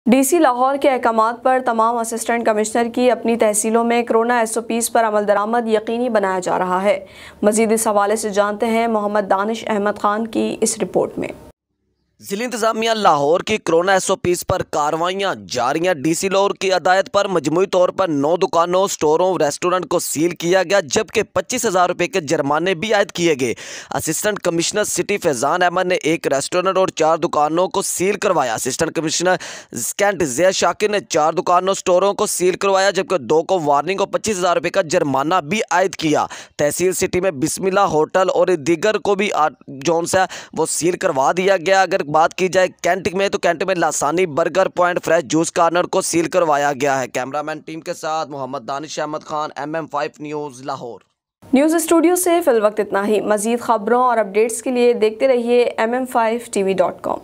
DC Lahore के अहकामात पर तमाम असिस्टेंट कमिश्नर की अपनी तहसीलों में कोरोना SOPs पर अमल दरामद यकीनी बनाया जा रहा है। मजीद इस हवाले से जानते हैं मोहम्मद दानिश अहमद खान की इस रिपोर्ट में। जिला इंतजामिया लाहौर की कोरोना SOPs पर कार्रवाइयाँ जारी हैं। डीसी लाहौर की हदायत पर मजमूई तौर पर 9 दुकानों, स्टोरों, रेस्टोरेंट को सील किया गया, जबकि 25,000 रुपये के जुर्माने भी आयद किए गए। Assistant commissioner city Faizan Ahmad ने एक रेस्टोरेंट और 4 दुकानों को सील करवाया। Assistant commissioner cantt Zia Shakir ने 4 दुकानों, स्टोरों को सील करवाया, जबकि 2 को वार्निंग और 25,000 रुपये का जुर्माना भी आयद किया। तहसील सिटी में बिस्मिल्लाह होटल और दीगर को भी जोन सा वो सील करवा दिया गया। अगर बात की जाए कैंट में, तो कैंट में Lasani burger point, fresh juice corner को सील करवाया गया है। कैमरामैन टीम के साथ Mohammad Danish Ahmed Khan, MM5 news Lahore. News studio से फिल वक्त इतना ही। मज़ीद खबरों और अपडेट्स के लिए देखते रहिए MM5TV.com।